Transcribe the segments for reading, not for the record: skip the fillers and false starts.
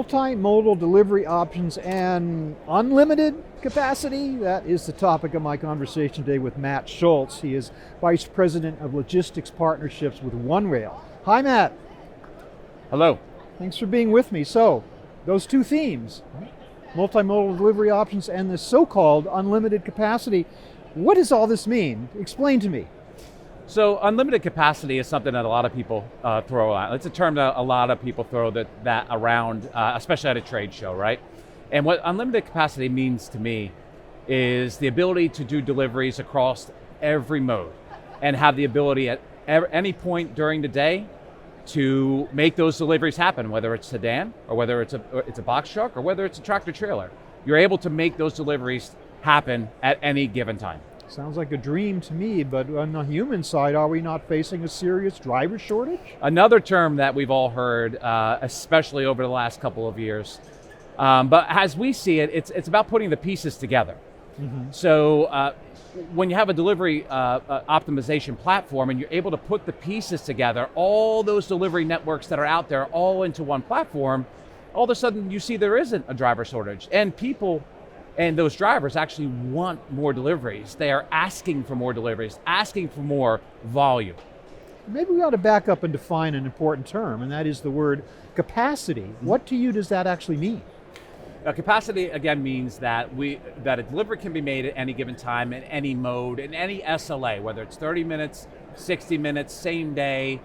Multimodal delivery options and unlimited capacity. That is the topic of my conversation today with Matt Schultz. He is Vice President of Logistics Partnerships with OneRail. Hi, Matt. Hello. Thanks for being with me. So, those two themes, multimodal delivery options and the so-called unlimited capacity, what does all this mean? Explain to me. So unlimited capacity is something that a lot of people throw out. It's a term that a lot of people throw that around, especially at a trade show, right? And what unlimited capacity means to me is the ability to do deliveries across every mode and have the ability at any point during the day to make those deliveries happen, whether it's sedan or whether it's a box truck or whether it's a tractor trailer. You're able to make those deliveries happen at any given time. Sounds like a dream to me, but on the human side, are we not facing a serious driver shortage? Another term that we've all heard, especially over the last couple of years. But as we see it, it's about putting the pieces together. Mm-hmm. So when you have a delivery optimization platform and you're able to put the pieces together, all those delivery networks that are out there all into one platform, all of a sudden you see there isn't a driver shortage. And people and those drivers actually want more deliveries. They are asking for more deliveries, asking for more volume. Maybe we ought to back up and define an important term, and that is the word capacity. What to you does that actually mean? Capacity, again, means that a delivery can be made at any given time, in any mode, in any SLA, whether it's 30 minutes, 60 minutes, same day,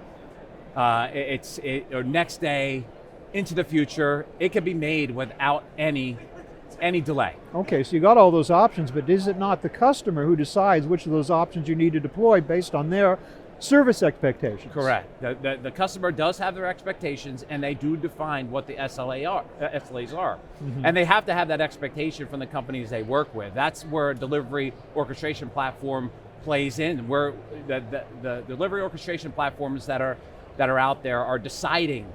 or next day, into the future. It can be made without any delay. Okay, so you got all those options, but is it not the customer who decides which of those options you need to deploy based on their service expectations? Correct. The customer does have their expectations, and they do define what the SLAs are. Mm-hmm. And they have to have that expectation from the companies they work with. That's where delivery orchestration platform plays in, where the delivery orchestration platforms that are out there are deciding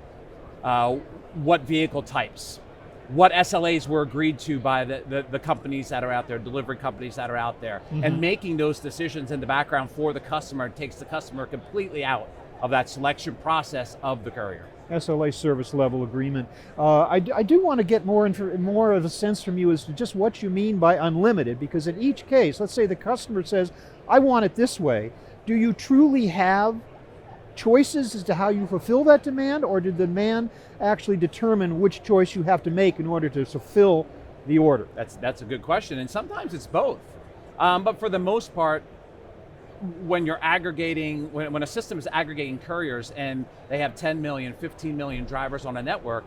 what vehicle types, what SLAs were agreed to by the companies that are out there, delivery companies that are out there, mm-hmm. and making those decisions in the background for the customer takes the customer completely out of that selection process of the courier. SLA service level agreement. I do want to get more of a sense from you as to just what you mean by unlimited, because in each case, let's say the customer says, I want it this way. Do you truly have choices as to how you fulfill that demand, or did the demand actually determine which choice you have to make in order to fulfill the order? That's a good question, and sometimes it's both. But for the most part, when you're aggregating, when a system is aggregating couriers and they have 10 million, 15 million drivers on a network,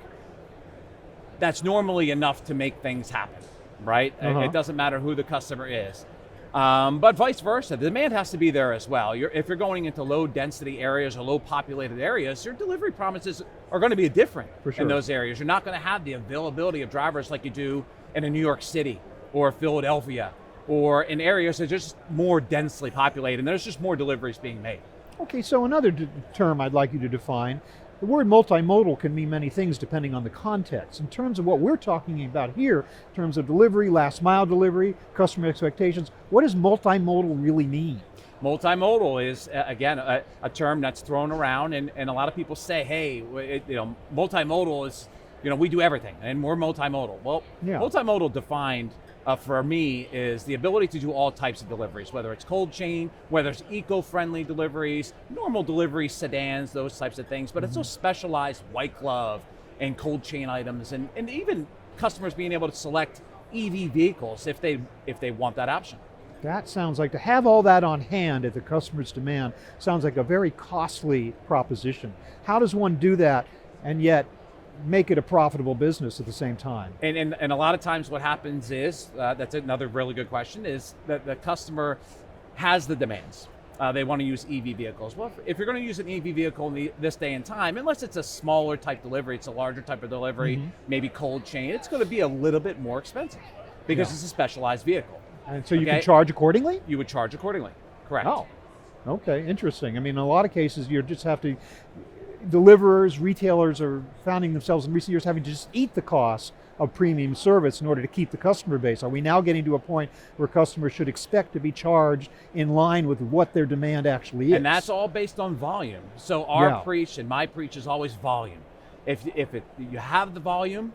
that's normally enough to make things happen, right? Uh-huh. It doesn't matter who the customer is. But vice versa, the demand has to be there as well. If you're going into low density areas or low populated areas, your delivery promises are going to be different in those areas. You're not going to have the availability of drivers like you do in a New York City or Philadelphia, or in areas that are just more densely populated and there's just more deliveries being made. Okay, so another term I'd like you to define. The word multimodal can mean many things depending on the context. In terms of what we're talking about here, in terms of delivery, last mile delivery, customer expectations, what does multimodal really mean? Multimodal is, again, a term that's thrown around, and a lot of people say, hey, multimodal is, we do everything, and we're multimodal. Well, yeah. Multimodal defined for me is the ability to do all types of deliveries, whether it's cold chain, whether it's eco-friendly deliveries, normal deliveries, sedans, those types of things, but it's those specialized white glove and cold chain items, and even customers being able to select EV vehicles if they want that option. That sounds like, to have all that on hand at the customer's demand, sounds like a very costly proposition. How does one do that and yet make it a profitable business at the same time? And a lot of times what happens is, that's another really good question, is that the customer has the demands. They want to use EV vehicles. Well, if you're going to use an EV vehicle in this day and time, unless it's a smaller type delivery, it's a larger type of delivery, mm-hmm. maybe cold chain, it's going to be a little bit more expensive because it's a specialized vehicle. And so you can charge accordingly? You would charge accordingly, correct. Oh, okay, interesting. I mean, in a lot of cases, you just have to, deliverers, retailers are finding themselves in recent years having to just eat the cost of premium service in order to keep the customer base. Are we now getting to a point where customers should expect to be charged in line with what their demand actually is? And that's all based on volume. So our preach and my preach is always volume. If you have the volume,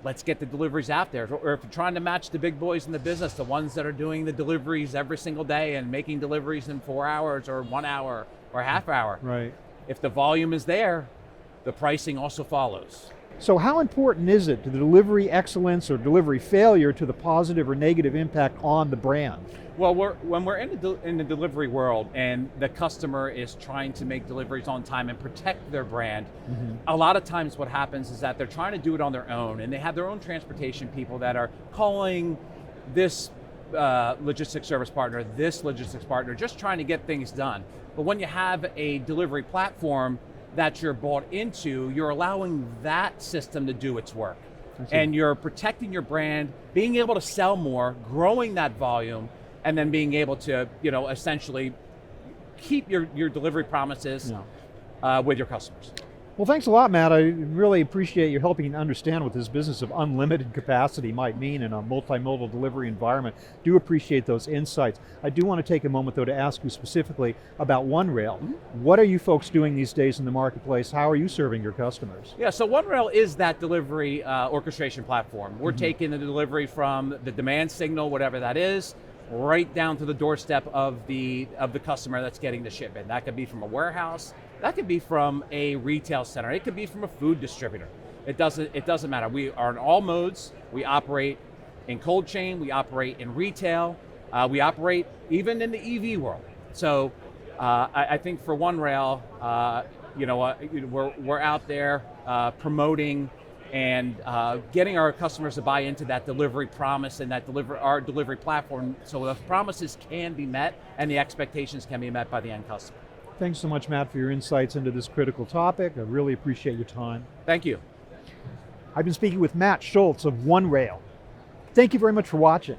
let's get the deliveries out there. Or if you're trying to match the big boys in the business, the ones that are doing the deliveries every single day and making deliveries in 4 hours or 1 hour or a half hour. Right. If the volume is there, the pricing also follows. So how important is it to the delivery excellence or delivery failure to the positive or negative impact on the brand? Well, when we're in the delivery world and the customer is trying to make deliveries on time and protect their brand, a lot of times what happens is that they're trying to do it on their own, and they have their own transportation people that are calling this logistics service partner, this logistics partner, just trying to get things done. But when you have a delivery platform that you're bought into, you're allowing that system to do its work. And you're protecting your brand, being able to sell more, growing that volume, and then being able to, essentially keep your delivery promises with your customers. Well, thanks a lot, Matt. I really appreciate you helping understand what this business of unlimited capacity might mean in a multimodal delivery environment. Do appreciate those insights. I do want to take a moment, though, to ask you specifically about OneRail. What are you folks doing these days in the marketplace? How are you serving your customers? Yeah, so OneRail is that delivery orchestration platform. We're taking the delivery from the demand signal, whatever that is, right down to the doorstep of the customer that's getting the shipment. That could be from a warehouse, that could be from a retail center, it could be from a food distributor. It doesn't matter. We are in all modes. We operate in cold chain, we operate in retail, we operate even in the EV world. So I think for OneRail, we're out there promoting and getting our customers to buy into that delivery promise and our delivery platform, so the promises can be met and the expectations can be met by the end customer. Thanks so much, Matt, for your insights into this critical topic. I really appreciate your time. Thank you. I've been speaking with Matt Schultz of OneRail. Thank you very much for watching.